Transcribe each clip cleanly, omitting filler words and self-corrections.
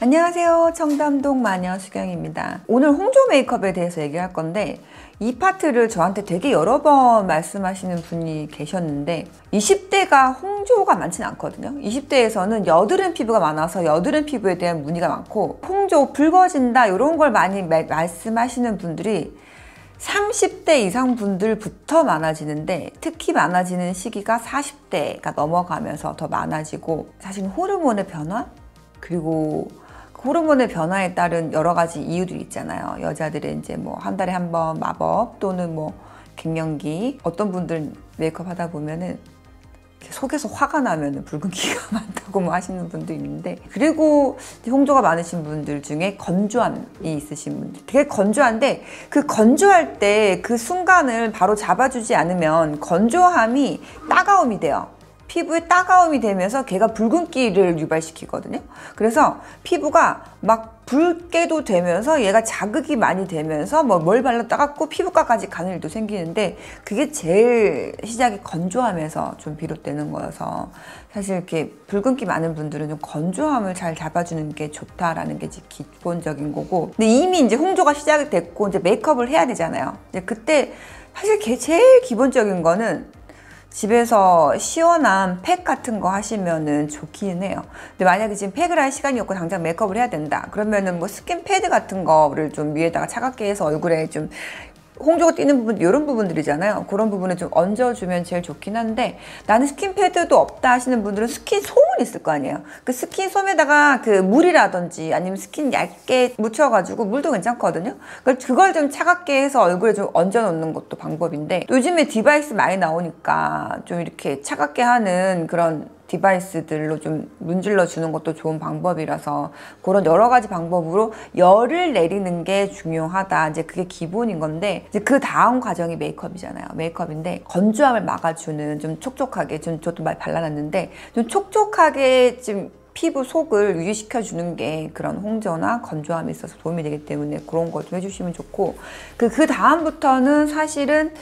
안녕하세요. 청담동 마녀 수경입니다. 오늘 홍조 메이크업에 대해서 얘기할 건데 이 파트를 저한테 되게 여러 번 말씀하시는 분이 계셨는데 20대가 홍조가 많지는 않거든요. 20대에서는 여드름 피부가 많아서 여드름 피부에 대한 문의가 많고 홍조 붉어진다 이런 걸 많이 말씀하시는 분들이 30대 이상 분들부터 많아지는데 특히 많아지는 시기가 40대가 넘어가면서 더 많아지고 사실 호르몬의 변화 그리고 호르몬의 변화에 따른 여러 가지 이유들이 있잖아요. 여자들의 이제 뭐 한 달에 한 번 마법 또는 뭐 갱년기, 어떤 분들 메이크업 하다 보면은 속에서 화가 나면은 붉은기가 많다고 뭐 하시는 분도 있는데, 그리고 홍조가 많으신 분들 중에 건조함이 있으신 분들, 되게 건조한데 그 건조할 때 그 순간을 바로 잡아주지 않으면 건조함이 따가움이 돼요. 피부에 따가움이 되면서 걔가 붉은기를 유발시키거든요. 그래서 피부가 막 붉게도 되면서 얘가 자극이 많이 되면서 뭘 발라 따갑고 피부과까지 가는 일도 생기는데, 그게 제일 시작이 건조함에서 좀 비롯되는 거여서 사실 이렇게 붉은기 많은 분들은 좀 건조함을 잘 잡아주는 게 좋다라는 게 기본적인 거고, 근데 이미 이제 홍조가 시작이 됐고 이제 메이크업을 해야 되잖아요. 이제 그때 사실 제일 기본적인 거는 집에서 시원한 팩 같은 거 하시면은 좋기는 해요. 근데 만약에 지금 팩을 할 시간이 없고 당장 메이크업을 해야 된다 그러면은 뭐 스킨 패드 같은 거를 좀 위에다가 차갑게 해서 얼굴에 좀 홍조가 띄는 부분, 이런 부분들이잖아요. 그런 부분에 좀 얹어주면 제일 좋긴 한데, 나는 스킨 패드도 없다 하시는 분들은 스킨 솜은 있을 거 아니에요. 그 스킨 솜에다가 그 물이라든지 아니면 스킨 얇게 묻혀가지고, 물도 괜찮거든요. 그걸 좀 차갑게 해서 얼굴에 좀 얹어 놓는 것도 방법인데, 요즘에 디바이스 많이 나오니까 좀 이렇게 차갑게 하는 그런 디바이스들로 좀 문질러 주는 것도 좋은 방법이라서, 그런 여러 가지 방법으로 열을 내리는 게 중요하다. 이제 그게 기본인 건데, 이제 그 다음 과정이 메이크업이잖아요. 메이크업인데 건조함을 막아주는, 좀 촉촉하게, 좀 저도 많이 발라놨는데 좀 촉촉하게 좀 피부 속을 유지시켜 주는 게 그런 홍조나 건조함에 있어서 도움이 되기 때문에 그런 거 좀 해주시면 좋고, 그 다음부터는 사실은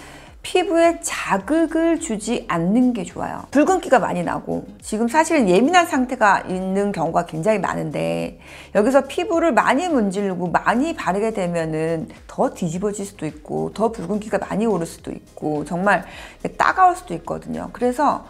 피부에 자극을 주지 않는 게 좋아요. 붉은기가 많이 나고 지금 사실은 예민한 상태가 있는 경우가 굉장히 많은데, 여기서 피부를 많이 문지르고 많이 바르게 되면은 더 뒤집어질 수도 있고 더 붉은기가 많이 오를 수도 있고 정말 따가울 수도 있거든요. 그래서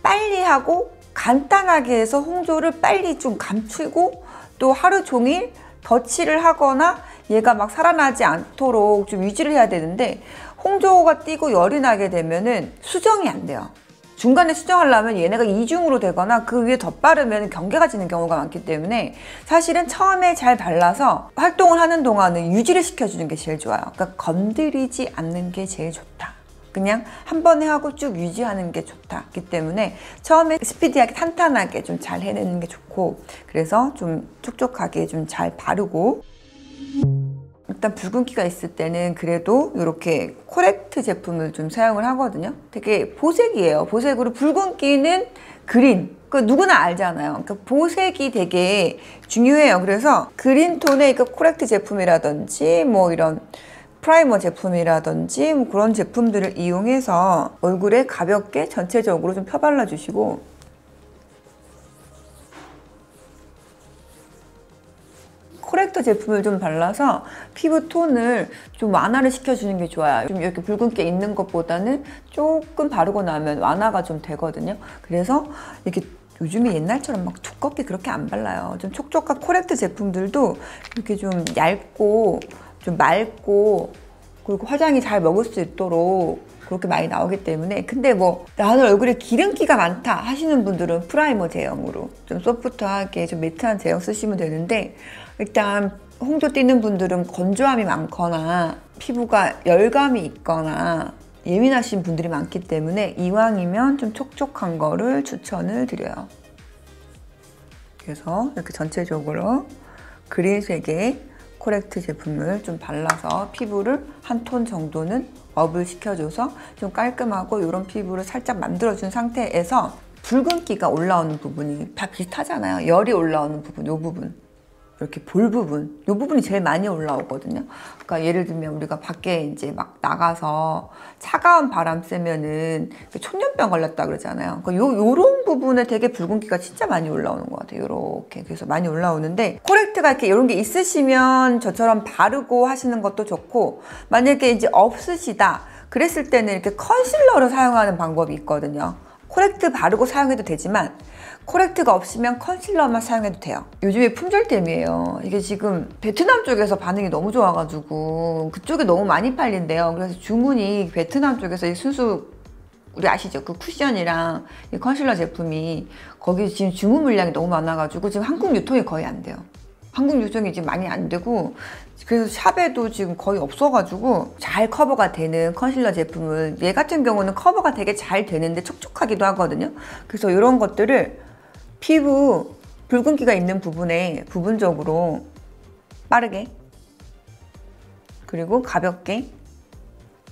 빨리 하고 간단하게 해서 홍조를 빨리 좀 감추고, 또 하루 종일 덧칠을 하거나 얘가 막 살아나지 않도록 좀 유지를 해야 되는데, 홍조가 띄고 열이 나게 되면은 수정이 안 돼요. 중간에 수정하려면 얘네가 이중으로 되거나 그 위에 덧바르면 경계가 지는 경우가 많기 때문에, 사실은 처음에 잘 발라서 활동을 하는 동안은 유지를 시켜주는 게 제일 좋아요. 그러니까 건드리지 않는 게 제일 좋다. 그냥 한 번에 하고 쭉 유지하는 게 좋다. 그렇기 때문에 처음에 스피디하게 탄탄하게 좀 잘 해내는 게 좋고, 그래서 좀 촉촉하게 좀 잘 바르고, 일단 붉은기가 있을 때는 그래도 이렇게 코렉트 제품을 좀 사용을 하거든요. 되게 보색이에요. 보색으로 붉은기는 그린. 누구나 알잖아요. 그러니까 보색이 되게 중요해요. 그래서 그린 톤의 코렉트 제품이라든지 뭐 이런 프라이머 제품이라든지 뭐 그런 제품들을 이용해서 얼굴에 가볍게 전체적으로 좀 펴발라 주시고, 코렉터 제품을 좀 발라서 피부 톤을 좀 완화를 시켜주는 게 좋아요. 좀 이렇게 붉은기 있는 것보다는 조금 바르고 나면 완화가 좀 되거든요. 그래서 이렇게 요즘에 옛날처럼 막 두껍게 그렇게 안 발라요. 좀 촉촉한 코렉터 제품들도 이렇게 좀 얇고 좀 맑고 그리고 화장이 잘 먹을 수 있도록 그렇게 많이 나오기 때문에. 근데 뭐 나는 얼굴에 기름기가 많다 하시는 분들은 프라이머 제형으로 좀 소프트하게 좀 매트한 제형 쓰시면 되는데, 일단 홍조 띄는 분들은 건조함이 많거나 피부가 열감이 있거나 예민하신 분들이 많기 때문에 이왕이면 좀 촉촉한 거를 추천을 드려요. 그래서 이렇게 전체적으로 그린색의 코렉트 제품을 좀 발라서 피부를 한 톤 정도는 업을 시켜줘서 좀 깔끔하고 이런 피부를 살짝 만들어준 상태에서, 붉은기가 올라오는 부분이 다 비슷하잖아요. 열이 올라오는 부분, 이 부분. 이렇게 볼 부분, 이 부분이 제일 많이 올라오거든요. 그러니까 예를 들면 우리가 밖에 이제 막 나가서 차가운 바람 쐬면은 촌년병 걸렸다 그러잖아요. 그러니까 요런 부분에 되게 붉은기가 진짜 많이 올라오는 것 같아요. 요렇게. 그래서 많이 올라오는데, 코렉트가 이렇게 이런 게 있으시면 저처럼 바르고 하시는 것도 좋고, 만약에 이제 없으시다 그랬을 때는 이렇게 컨실러를 사용하는 방법이 있거든요. 코렉트 바르고 사용해도 되지만 코렉트가 없으면 컨실러만 사용해도 돼요. 요즘에 품절템이에요. 이게 지금 베트남 쪽에서 반응이 너무 좋아가지고 그쪽에 너무 많이 팔린대요. 그래서 주문이 베트남 쪽에서 이 순수, 우리 아시죠? 그 쿠션이랑 이 컨실러 제품이 거기 지금 주문 물량이 너무 많아가지고 지금 한국 유통이 거의 안 돼요. 한국 유통이 지금 많이 안 되고, 그래서 샵에도 지금 거의 없어가지고 잘 커버가 되는 컨실러 제품을, 얘 같은 경우는 커버가 되게 잘 되는데 촉촉하기도 하거든요. 그래서 이런 것들을 피부 붉은기가 있는 부분에 부분적으로 빠르게, 그리고 가볍게,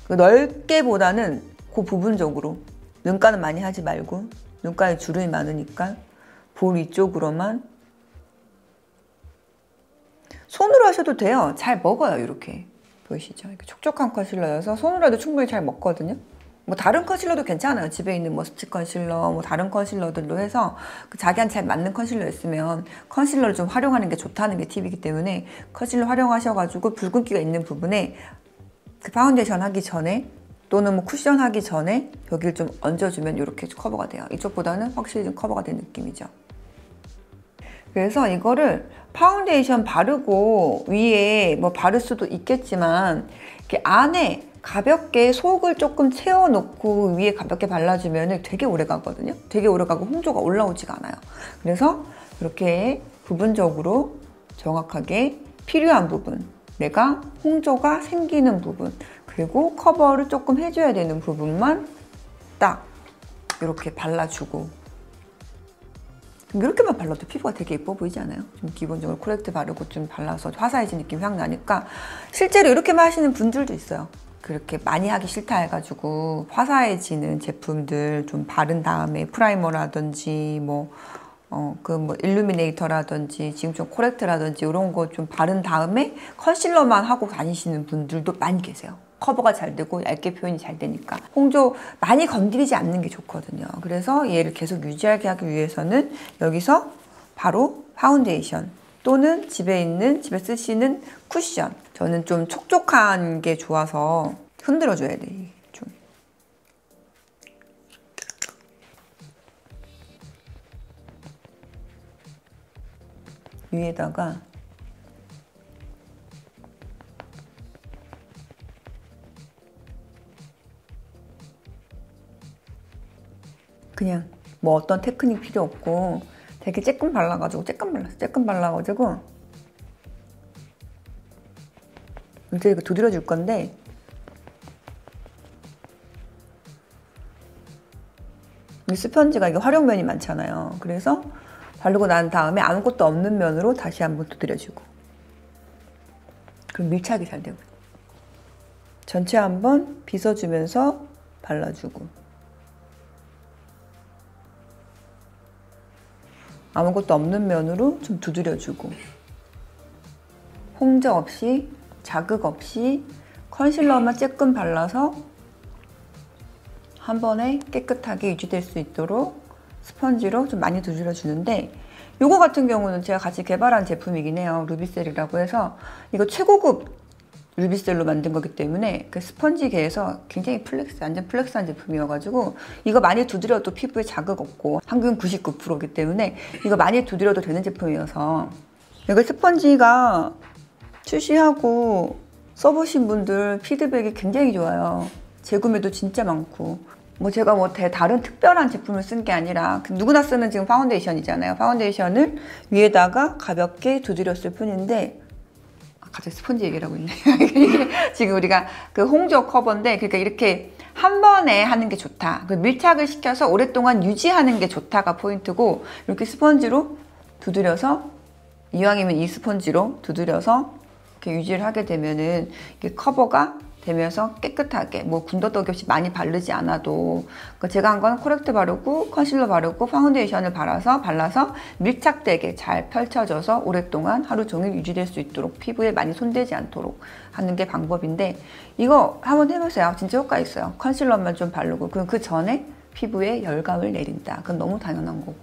넓게 보다는 그 부분적으로, 눈가는 많이 하지 말고, 눈가에 주름이 많으니까 볼 위쪽으로만. 손으로 하셔도 돼요. 잘 먹어요. 이렇게 보이시죠? 이렇게 촉촉한 컨실러여서 손으로 해도 충분히 잘 먹거든요. 뭐 다른 컨실러도 괜찮아요. 집에 있는 뭐 스틱 컨실러, 뭐 다른 컨실러들로 해서 그 자기한테 잘 맞는 컨실러 있으면 컨실러를 좀 활용하는 게 좋다는 게 팁이기 때문에 컨실러 활용하셔가지고 붉은기가 있는 부분에 그 파운데이션 하기 전에, 또는 뭐 쿠션 하기 전에 여기를 좀 얹어주면 이렇게 커버가 돼요. 이쪽보다는 확실히 좀 커버가 된 느낌이죠. 그래서 이거를 파운데이션 바르고 위에 뭐 바를 수도 있겠지만, 이렇게 안에 가볍게 속을 조금 채워놓고 위에 가볍게 발라주면 되게 오래 가거든요. 되게 오래 가고 홍조가 올라오지가 않아요. 그래서 이렇게 부분적으로 정확하게 필요한 부분, 내가 홍조가 생기는 부분, 그리고 커버를 조금 해줘야 되는 부분만 딱 이렇게 발라주고, 이렇게만 발라도 피부가 되게 예뻐 보이지 않아요? 좀 기본적으로 코렉트 바르고 좀 발라서 화사해진 느낌이 확 나니까. 실제로 이렇게만 하시는 분들도 있어요. 그렇게 많이 하기 싫다 해가지고 화사해지는 제품들 좀 바른 다음에 프라이머라든지 뭐 일루미네이터라든지 지금 좀 코렉트라든지 이런 거 좀 바른 다음에 컨실러만 하고 다니시는 분들도 많이 계세요. 커버가 잘 되고 얇게 표현이 잘 되니까 홍조 많이 건드리지 않는 게 좋거든요. 그래서 얘를 계속 유지하게 하기 위해서는 여기서 바로 파운데이션 또는 집에 쓰시는 쿠션, 저는 좀 촉촉한 게 좋아서 흔들어 줘야 돼. 좀 위에다가 그냥 뭐 어떤 테크닉 필요 없고 되게 쬐끔 발라가지고 쬐끔 발라가지고 이제 이거 두드려 줄 건데, 이 스펀지가 이게 활용면이 많잖아요. 그래서 바르고 난 다음에 아무것도 없는 면으로 다시 한번 두드려주고, 그럼 밀착이 잘 되고, 전체 한번 빗어주면서 발라주고, 아무것도 없는 면으로 좀 두드려주고, 홍조 없이 자극 없이 컨실러만 쬐끔 발라서 한 번에 깨끗하게 유지될 수 있도록 스펀지로 좀 많이 두드려주는데, 요거 같은 경우는 제가 같이 개발한 제품이긴 해요. 루비셀이라고 해서 이거 최고급 루비셀로 만든 거기 때문에 그 스펀지계에서 굉장히 완전 플렉스한 제품이어가지고 이거 많이 두드려도 피부에 자극 없고, 항균 99%이기 때문에 이거 많이 두드려도 되는 제품이어서. 이거 스펀지가 출시하고 써보신 분들 피드백이 굉장히 좋아요. 재구매도 진짜 많고, 뭐 제가 뭐 다른 특별한 제품을 쓴 게 아니라 누구나 쓰는 지금 파운데이션이잖아요. 파운데이션을 위에다가 가볍게 두드렸을 뿐인데, 갑자기 스펀지 얘기를 하고 있네. 지금 우리가 그 홍조 커버인데, 그러니까 이렇게 한 번에 하는 게 좋다. 밀착을 시켜서 오랫동안 유지하는 게 좋다가 포인트고, 이렇게 스펀지로 두드려서, 이왕이면 이 스펀지로 두드려서 이렇게 유지를 하게 되면은 이게 커버가 되면서 깨끗하게 뭐 군더더기 없이 많이 바르지 않아도 제가 한 건 코렉트 바르고 컨실러 바르고 파운데이션을 발라서 밀착되게 잘 펼쳐져서 오랫동안 하루 종일 유지될 수 있도록 피부에 많이 손대지 않도록 하는 게 방법인데 이거 한번 해보세요. 진짜 효과 있어요. 컨실러만 좀 바르고 그럼 그 전에 피부에 열감을 내린다. 그건 너무 당연한 거고.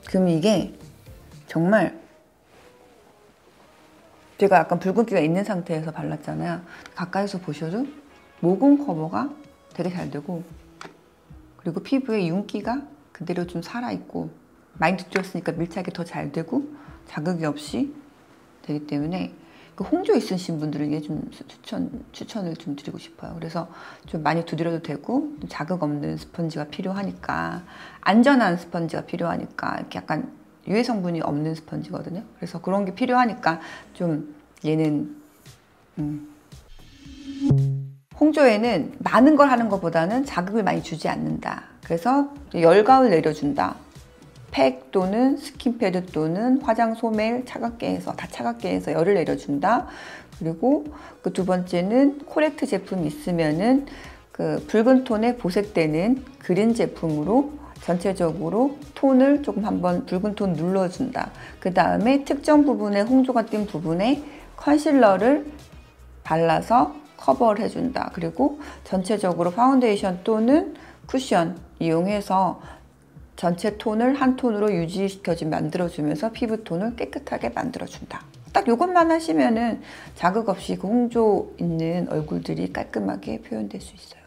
그럼 이게 정말 제가 약간 붉은기가 있는 상태에서 발랐잖아요. 가까이서 보셔도 모공 커버가 되게 잘 되고 그리고 피부에 윤기가 그대로 좀 살아있고 많이 두드렸으니까 밀착이 더 잘 되고 자극이 없이 되기 때문에 그 홍조 있으신 분들에게 좀 추천을 좀 드리고 싶어요. 그래서 좀 많이 두드려도 되고 자극 없는 스펀지가 필요하니까 안전한 스펀지가 필요하니까 이렇게 약간 유해 성분이 없는 스펀지거든요. 그래서 그런 게 필요하니까 좀 얘는 홍조에는 많은 걸 하는 것보다는 자극을 많이 주지 않는다. 그래서 열감을 내려준다. 팩 또는 스킨패드 또는 화장 솜을 차갑게 해서 열을 내려준다. 그리고 그 두 번째는 코렉트 제품이 있으면은 그 붉은 톤에 보색되는 그린 제품으로 전체적으로 톤을 조금 한번 붉은 톤 눌러준다. 그 다음에 특정 부분에 홍조가 띈 부분에 컨실러를 발라서 커버를 해준다. 그리고 전체적으로 파운데이션 또는 쿠션 이용해서 전체 톤을 한 톤으로 만들어주면서 피부 톤을 깨끗하게 만들어준다. 딱 이것만 하시면은 자극 없이 그 홍조 있는 얼굴들이 깔끔하게 표현될 수 있어요.